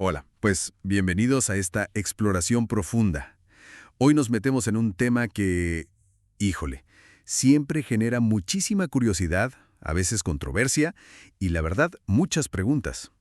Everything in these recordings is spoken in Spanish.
Hola, pues bienvenidos a esta exploración profunda. Hoy nos metemos en un tema que, híjole, siempre genera muchísima curiosidad, a veces controversia y, la verdad, muchas preguntas.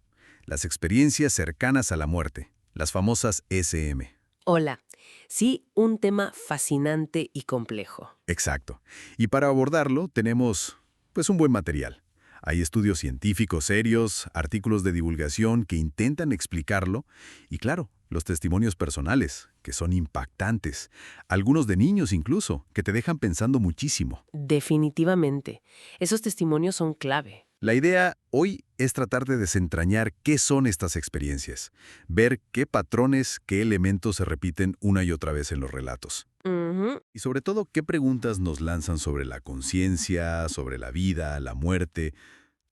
Las experiencias cercanas a la muerte, las famosas SM. Hola. Sí, un tema fascinante y complejo. Exacto. Y para abordarlo tenemos, pues, un buen material. Hay estudios científicos serios, artículos de divulgación que intentan explicarlo y, claro, los testimonios personales, que son impactantes. Algunos de niños incluso, que te dejan pensando muchísimo. Definitivamente. Esos testimonios son clave. La idea hoy es tratar de desentrañar qué son estas experiencias, ver qué patrones, qué elementos se repiten una y otra vez en los relatos. Ujú. Y sobre todo, ¿qué preguntas nos lanzan sobre la conciencia, sobre la vida, la muerte?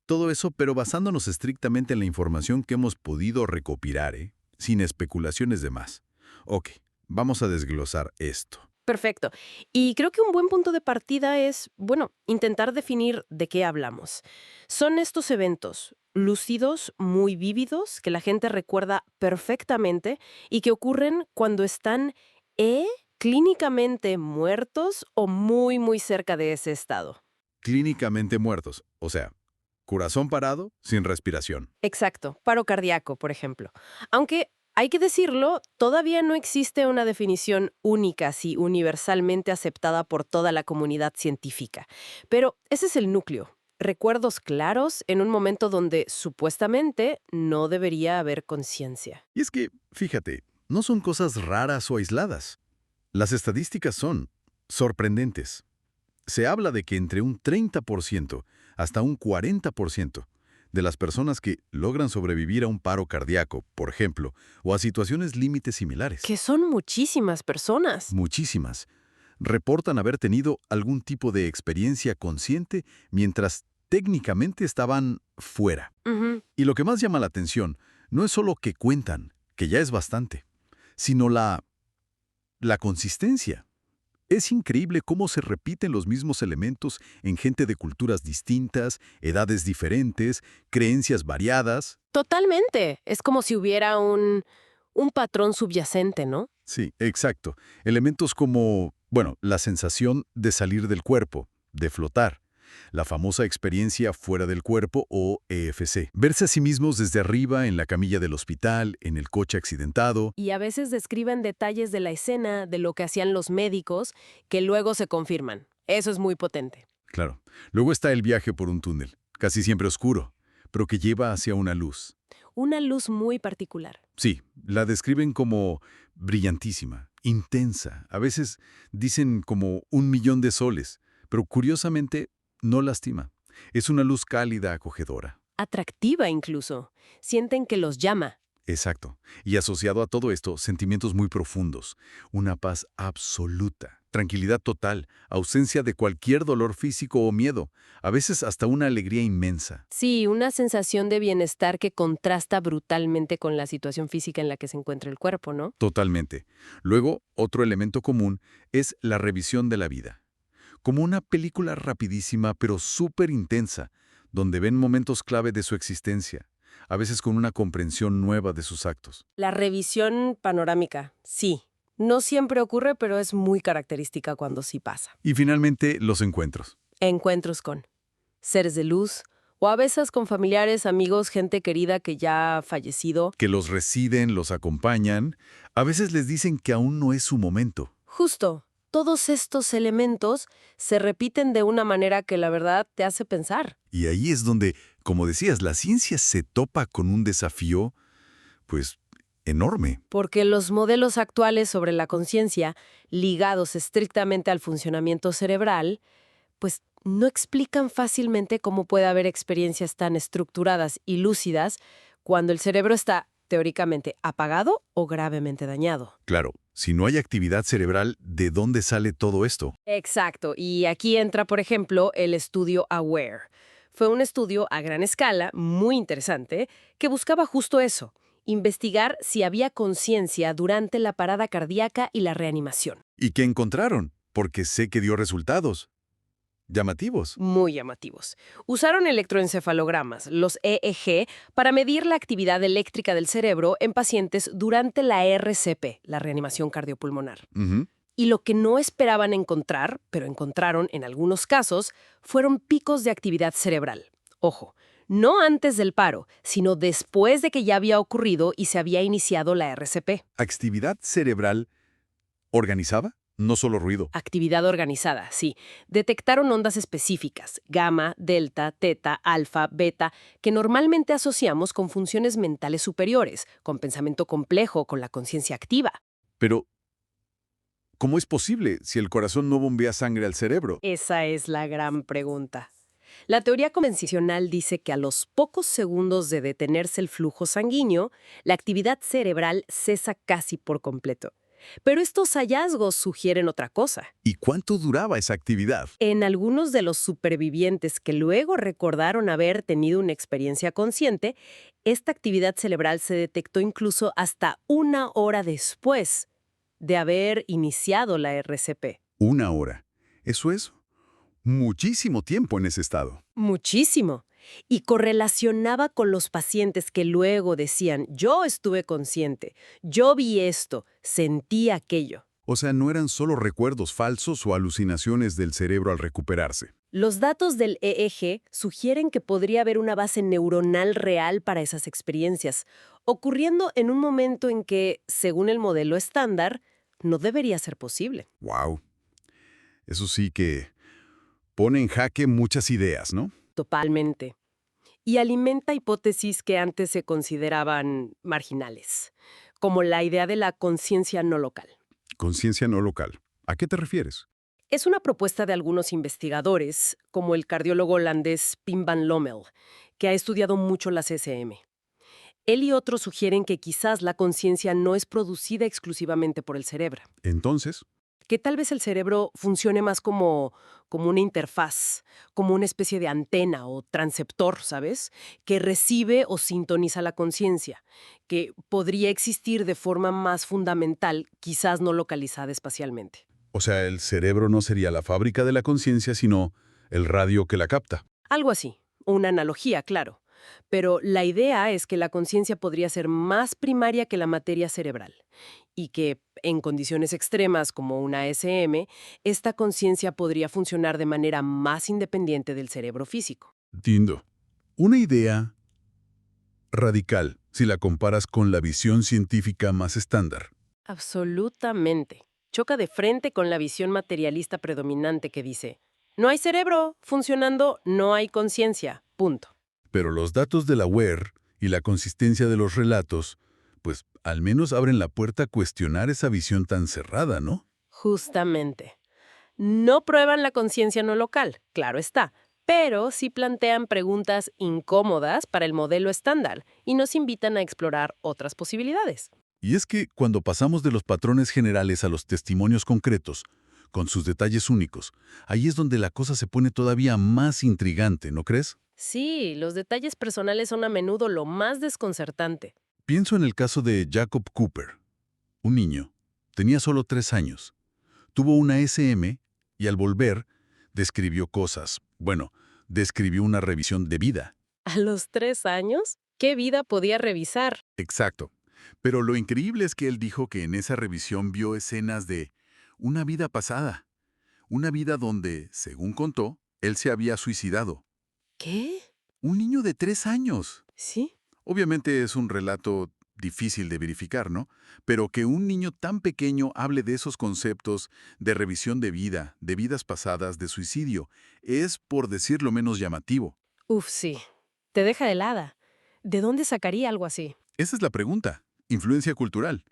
Todo eso, pero basándonos estrictamente en la información que hemos podido recopilar, sin especulaciones de más. Ok, vamos a desglosar esto. Perfecto. Y creo que un buen punto de partida es, bueno, intentar definir de qué hablamos. Son estos eventos lúcidos, muy vívidos, que la gente recuerda perfectamente y que ocurren cuando están clínicamente muertos o muy, muy cerca de ese estado. Clínicamente muertos, o sea, corazón parado, sin respiración. Exacto, paro cardíaco, por ejemplo. Aunque, hay que decirlo, todavía no existe una definición única, así universalmente aceptada por toda la comunidad científica. Pero ese es el núcleo. Recuerdos claros en un momento donde supuestamente no debería haber conciencia. Y es que, fíjate, no son cosas raras o aisladas. Las estadísticas son sorprendentes. Se habla de que entre un 30% hasta un 40% de las personas que logran sobrevivir a un paro cardíaco, por ejemplo, o a situaciones límites similares, Que son muchísimas personas. muchísimas, reportan haber tenido algún tipo de experiencia consciente mientras técnicamente estaban fuera. Ujú. Y lo que más llama la atención no es solo que cuentan, que ya es bastante, sino la consistencia. Es increíble cómo se repiten los mismos elementos en gente de culturas distintas, edades diferentes, creencias variadas. Totalmente. Es como si hubiera un patrón subyacente, ¿no? Sí, exacto. Elementos como, bueno, la sensación de salir del cuerpo, de flotar, la famosa experiencia fuera del cuerpo o EFC. Verse a sí mismos desde arriba en la camilla del hospital, en el coche accidentado. Y a veces describen detalles de la escena, de lo que hacían los médicos, que luego se confirman. Eso es muy potente. Claro. Luego está el viaje por un túnel, casi siempre oscuro, pero que lleva hacia una luz. Una luz muy particular. Sí, la describen como brillantísima, intensa. A veces dicen como 1 millón de soles, pero curiosamente no lastima. Es una luz cálida, acogedora. Atractiva incluso. Sienten que los llama. Exacto. Y asociado a todo esto, sentimientos muy profundos. Una paz absoluta, tranquilidad total, ausencia de cualquier dolor físico o miedo. A veces hasta una alegría inmensa. Sí, una sensación de bienestar que contrasta brutalmente con la situación física en la que se encuentra el cuerpo, ¿no? Totalmente. Luego, otro elemento común es la revisión de la vida. Como una película rapidísima pero súper intensa, donde ven momentos clave de su existencia, a veces con una comprensión nueva de sus actos. La revisión panorámica, sí. No siempre ocurre, pero es muy característica cuando sí pasa. Y finalmente, los encuentros. Encuentros con seres de luz, o a veces con familiares, amigos, gente querida que ya ha fallecido. Que los residen, los acompañan, a veces les dicen que aún no es su momento. Justo, todos estos elementos se repiten de una manera que la verdad te hace pensar. Y ahí es donde, como decías, la ciencia se topa con un desafío, pues, enorme. Porque los modelos actuales sobre la conciencia, ligados estrictamente al funcionamiento cerebral, pues no explican fácilmente cómo puede haber experiencias tan estructuradas y lúcidas cuando el cerebro está teóricamente apagado o gravemente dañado. Claro, si no hay actividad cerebral, ¿de dónde sale todo esto? Exacto, y aquí entra, por ejemplo, el estudio AWARE. Fue un estudio a gran escala, muy interesante, que buscaba justo eso, investigar si había conciencia durante la parada cardíaca y la reanimación. ¿Y qué encontraron? Porque sé que dio resultados. Llamativos. Muy llamativos. Usaron electroencefalogramas, los EEG, para medir la actividad eléctrica del cerebro en pacientes durante la RCP, la reanimación cardiopulmonar. Ujú. Y lo que no esperaban encontrar, pero encontraron en algunos casos, fueron picos de actividad cerebral. Ojo, no antes del paro, sino después de que ya había ocurrido y se había iniciado la RCP. Actividad cerebral organizada, no solo ruido. Actividad organizada, sí. Detectaron ondas específicas, gamma, delta, teta, alfa, beta, que normalmente asociamos con funciones mentales superiores, con pensamiento complejo, con la conciencia activa. Pero, ¿cómo es posible si el corazón no bombea sangre al cerebro? Esa es la gran pregunta. La teoría convencional dice que a los pocos segundos de detenerse el flujo sanguíneo, la actividad cerebral cesa casi por completo. Pero estos hallazgos sugieren otra cosa. ¿Y cuánto duraba esa actividad? En algunos de los supervivientes que luego recordaron haber tenido una experiencia consciente, esta actividad cerebral se detectó incluso hasta 1 hora después de haber iniciado la RCP. 1 hora. Eso es muchísimo tiempo en ese estado. Muchísimo. Y correlacionaba con los pacientes que luego decían, yo estuve consciente, yo vi esto, sentí aquello. O sea, no eran solo recuerdos falsos o alucinaciones del cerebro al recuperarse. Los datos del EEG sugieren que podría haber una base neuronal real para esas experiencias, ocurriendo en un momento en que, según el modelo estándar, no debería ser posible. ¡Wow! Eso sí que pone en jaque muchas ideas, ¿no? Totalmente. Y alimenta hipótesis que antes se consideraban marginales, como la idea de la conciencia no local. Conciencia no local. ¿A qué te refieres? Es una propuesta de algunos investigadores, como el cardiólogo holandés Pim van Lommel, que ha estudiado mucho las SM. Él y otros sugieren que quizás la conciencia no es producida exclusivamente por el cerebro, Entonces, que tal vez el cerebro funcione más como una interfaz, como una especie de antena o transceptor, ¿sabes? Que recibe o sintoniza la conciencia, que podría existir de forma más fundamental, quizás no localizada espacialmente. o sea, el cerebro no sería la fábrica de la conciencia, sino el radio que la capta. Algo así, una analogía, claro. Pero la idea es que la conciencia podría ser más primaria que la materia cerebral y que, en condiciones extremas como una SM, esta conciencia podría funcionar de manera más independiente del cerebro físico. Entiendo. Una idea radical si la comparas con la visión científica más estándar. Absolutamente. Choca de frente con la visión materialista predominante que dice, no hay cerebro funcionando, no hay conciencia, punto. Pero los datos de la WER y la consistencia de los relatos, pues al menos abren la puerta a cuestionar esa visión tan cerrada, ¿no? Justamente. No prueban la conciencia no local, claro está, pero sí plantean preguntas incómodas para el modelo estándar y nos invitan a explorar otras posibilidades. Y es que cuando pasamos de los patrones generales a los testimonios concretos, con sus detalles únicos, ahí es donde la cosa se pone todavía más intrigante, ¿no crees? Sí, los detalles personales son a menudo lo más desconcertante. Pienso en el caso de Jacob Cooper, un niño. Tenía solo 3 años. Tuvo una SM y al volver describió cosas. Bueno, describió una revisión de vida. ¿A los 3 años? ¿Qué vida podía revisar? Exacto. Pero lo increíble es que él dijo que en esa revisión vio escenas de una vida pasada. Una vida donde, según contó, él se había suicidado. ¿Qué? Un niño de 3 años. ¿Sí? Obviamente es un relato difícil de verificar, ¿no? Pero que un niño tan pequeño hable de esos conceptos de revisión de vida, de vidas pasadas, de suicidio, es, por decirlo menos, llamativo. Uf, sí. Te deja helada. ¿De dónde sacaría algo así? Esa es la pregunta. Influencia cultural.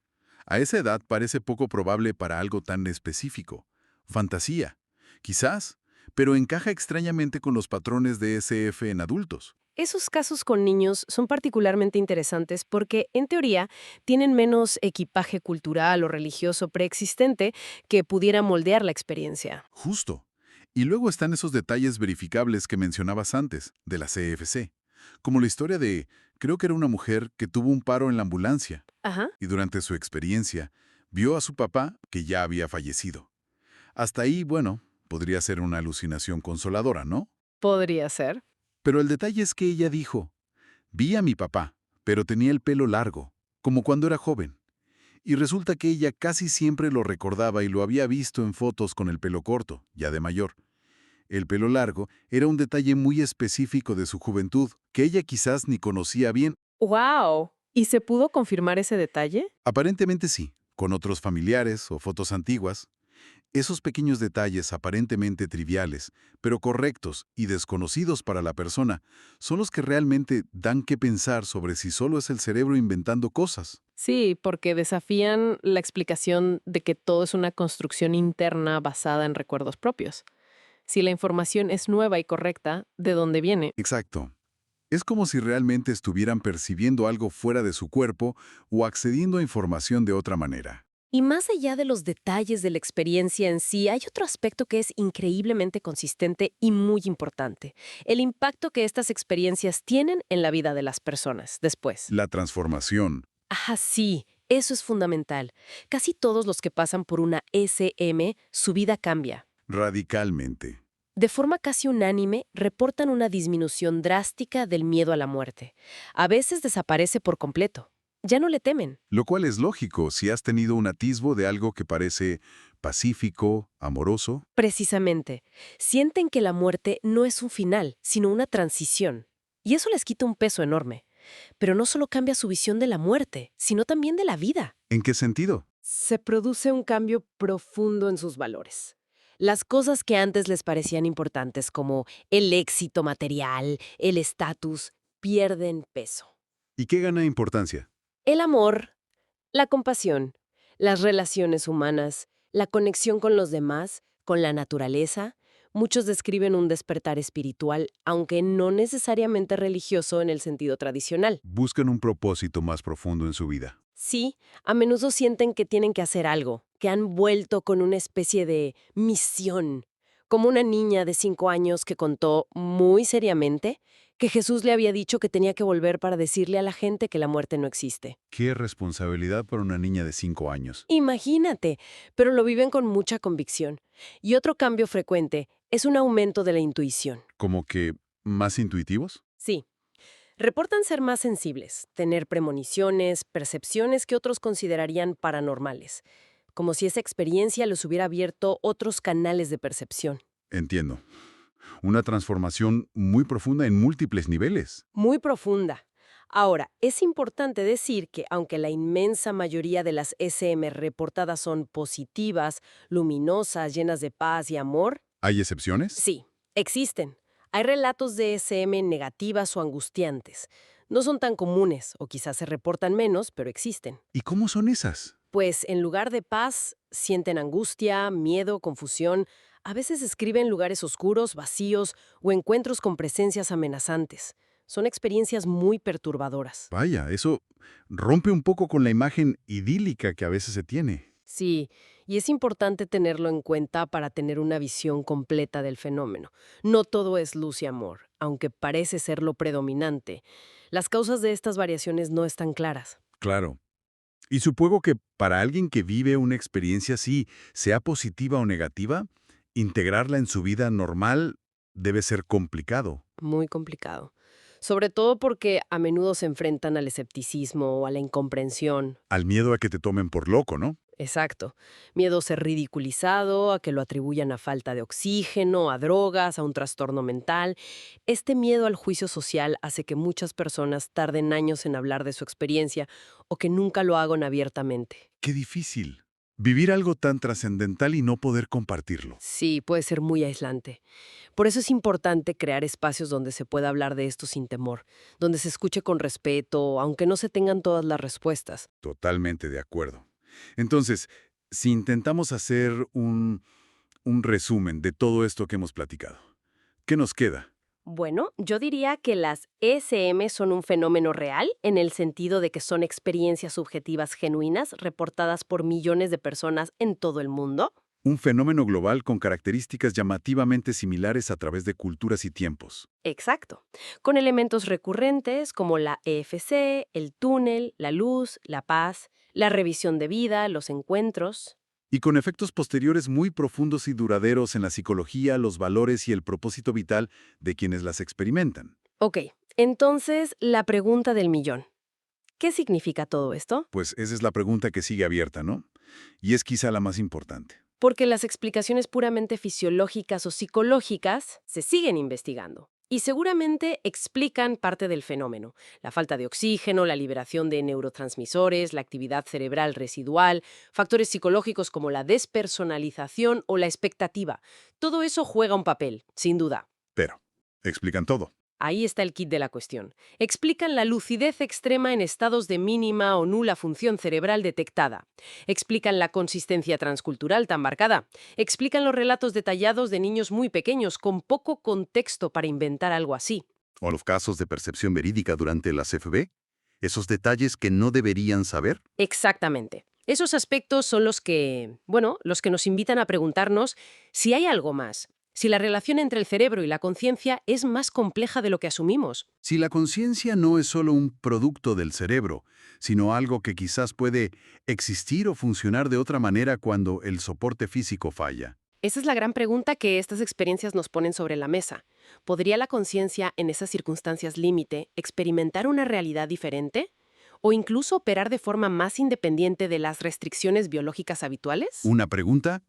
A esa edad parece poco probable para algo tan específico. Fantasía. Quizás, pero encaja extrañamente con los patrones de SF en adultos. Esos casos con niños son particularmente interesantes porque, en teoría, tienen menos equipaje cultural o religioso preexistente que pudiera moldear la experiencia. Justo. Y luego están esos detalles verificables que mencionabas antes, de la CFC. Como la historia de, creo que era una mujer que tuvo un paro en la ambulancia Ajá. y durante su experiencia vio a su papá que ya había fallecido. Hasta ahí, bueno, Podría ser una alucinación consoladora, ¿no? Podría ser. Pero el detalle es que ella dijo, vi a mi papá, pero tenía el pelo largo, como cuando era joven. Y resulta que ella casi siempre lo recordaba y lo había visto en fotos con el pelo corto, ya de mayor. El pelo largo era un detalle muy específico de su juventud, que ella quizás ni conocía bien. ¡Wow! ¿Y se pudo confirmar ese detalle? Aparentemente sí, con otros familiares o fotos antiguas. Esos pequeños detalles aparentemente triviales, pero correctos y desconocidos para la persona, son los que realmente dan que pensar sobre si solo es el cerebro inventando cosas. Sí, porque desafían la explicación de que todo es una construcción interna basada en recuerdos propios. Si la información es nueva y correcta, ¿de dónde viene? Exacto. Es como si realmente estuvieran percibiendo algo fuera de su cuerpo o accediendo a información de otra manera. Y más allá de los detalles de la experiencia en sí, hay otro aspecto que es increíblemente consistente y muy importante: el impacto que estas experiencias tienen en la vida de las personas después. La transformación, Ajá, sí, eso es fundamental. Casi todos los que pasan por una SM, su vida cambia. radicalmente. De forma casi unánime, reportan una disminución drástica del miedo a la muerte. A veces desaparece por completo. Ya no le temen. Lo cual es lógico si has tenido un atisbo de algo que parece pacífico, amoroso. Precisamente, sienten que la muerte no es un final, sino una transición. Y eso les quita un peso enorme. Pero no solo cambia su visión de la muerte, sino también de la vida. ¿En qué sentido? Se produce un cambio profundo en sus valores. Las cosas que antes les parecían importantes, como el éxito material, el estatus, pierden peso. ¿Y qué gana importancia? El amor, la compasión, las relaciones humanas, la conexión con los demás, con la naturaleza. Muchos describen un despertar espiritual, aunque no necesariamente religioso en el sentido tradicional. Buscan un propósito más profundo en su vida. Sí, a menudo sienten que tienen que hacer algo, que han vuelto con una especie de misión, como una niña de 5 años que contó muy seriamente que Jesús le había dicho que tenía que volver para decirle a la gente que la muerte no existe. Qué responsabilidad para una niña de 5 años. Imagínate, pero lo viven con mucha convicción. Y otro cambio frecuente es un aumento de la intuición. ¿Como que más intuitivos? Sí, reportan ser más sensibles, tener premoniciones, percepciones que otros considerarían paranormales, como si esa experiencia les hubiera abierto otros canales de percepción. Entiendo. Una transformación muy profunda en múltiples niveles. Muy profunda. Ahora, es importante decir que aunque la inmensa mayoría de las SM reportadas son positivas, luminosas, llenas de paz y amor, ¿Hay excepciones? sí, existen. Hay relatos de SM negativas o angustiantes. No son tan comunes, o quizás se reportan menos, pero existen. ¿Y cómo son esas? Pues en lugar de paz, sienten angustia, miedo, confusión. A veces escriben lugares oscuros, vacíos o encuentros con presencias amenazantes. Son experiencias muy perturbadoras. Vaya, eso rompe un poco con la imagen idílica que a veces se tiene. Sí, y es importante tenerlo en cuenta para tener una visión completa del fenómeno. No todo es luz y amor, aunque parece ser lo predominante. Las causas de estas variaciones no están claras. Claro. Y supongo que para alguien que vive una experiencia así, sea positiva o negativa, integrarla en su vida normal debe ser complicado. Muy complicado. Sobre todo porque a menudo se enfrentan al escepticismo o a la incomprensión. Al miedo a que te tomen por loco, ¿no? Exacto. Miedo a ser ridiculizado, a que lo atribuyan a falta de oxígeno, a drogas, a un trastorno mental. Este miedo al juicio social hace que muchas personas tarden años en hablar de su experiencia o que nunca lo hagan abiertamente. Qué difícil. Vivir algo tan trascendental y no poder compartirlo. Sí, puede ser muy aislante. Por eso es importante crear espacios donde se pueda hablar de esto sin temor, donde se escuche con respeto, aunque no se tengan todas las respuestas. Totalmente de acuerdo. Entonces, si intentamos hacer un resumen de todo esto que hemos platicado, ¿qué nos queda? Bueno, yo diría que las ESM son un fenómeno real en el sentido de que son experiencias subjetivas genuinas reportadas por millones de personas en todo el mundo. Un fenómeno global con características llamativamente similares a través de culturas y tiempos. Exacto. Con elementos recurrentes como la EFC, el túnel, la luz, la paz, la revisión de vida, los encuentros. Y con efectos posteriores muy profundos y duraderos en la psicología, los valores y el propósito vital de quienes las experimentan. Ok, entonces la pregunta del millón. ¿Qué significa todo esto? Pues esa es la pregunta que sigue abierta, ¿no? Y es quizá la más importante. Porque las explicaciones puramente fisiológicas o psicológicas se siguen investigando. Y seguramente explican parte del fenómeno, la falta de oxígeno, la liberación de neurotransmisores, la actividad cerebral residual, factores psicológicos como la despersonalización o la expectativa. Todo eso juega un papel, sin duda. Pero, explican todo. Ahí está el kit de la cuestión. Explican la lucidez extrema en estados de mínima o nula función cerebral detectada. Explican la consistencia transcultural tan marcada. Explican los relatos detallados de niños muy pequeños con poco contexto para inventar algo así. O los casos de percepción verídica durante las CFB. Esos detalles que no deberían saber. Exactamente. Esos aspectos son los que, bueno, los que nos invitan a preguntarnos si hay algo más, si la relación entre el cerebro y la conciencia es más compleja de lo que asumimos. Si la conciencia no es solo un producto del cerebro, sino algo que quizás puede existir o funcionar de otra manera cuando el soporte físico falla. Esa es la gran pregunta que estas experiencias nos ponen sobre la mesa. ¿Podría la conciencia, en esas circunstancias límite, experimentar una realidad diferente? ¿O incluso operar de forma más independiente de las restricciones biológicas habituales? Una pregunta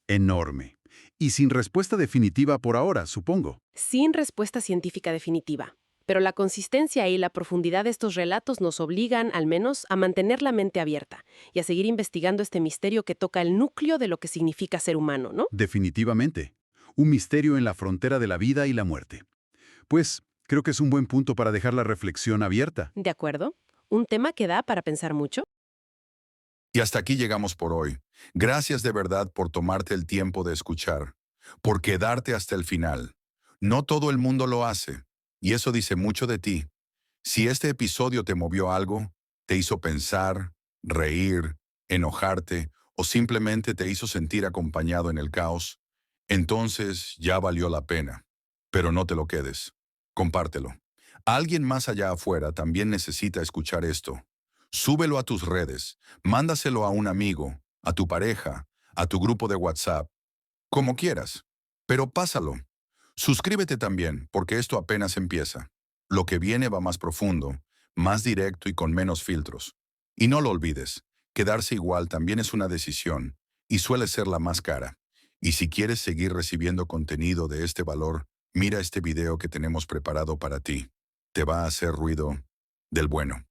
enorme. Y sin respuesta definitiva por ahora, supongo. Sin respuesta científica definitiva. Pero la consistencia y la profundidad de estos relatos nos obligan, al menos, a mantener la mente abierta y a seguir investigando este misterio que toca el núcleo de lo que significa ser humano, ¿no? Definitivamente. Un misterio en la frontera de la vida y la muerte. Pues, creo que es un buen punto para dejar la reflexión abierta. ¿De acuerdo? Un tema que da para pensar mucho. Y hasta aquí llegamos por hoy. Gracias de verdad por tomarte el tiempo de escuchar, por quedarte hasta el final. No todo el mundo lo hace, y eso dice mucho de ti. Si este episodio te movió algo, te hizo pensar, reír, enojarte o simplemente te hizo sentir acompañado en el caos, entonces ya valió la pena. Pero no te lo quedes. Compártelo. Alguien más allá afuera también necesita escuchar esto. Súbelo a tus redes, mándaselo a un amigo, a tu pareja, a tu grupo de WhatsApp, como quieras. Pero pásalo. Suscríbete también, porque esto apenas empieza. Lo que viene va más profundo, más directo y con menos filtros. Y no lo olvides, quedarse igual también es una decisión, y suele ser la más cara. Y si quieres seguir recibiendo contenido de este valor, mira este video que tenemos preparado para ti. Te va a hacer ruido del bueno.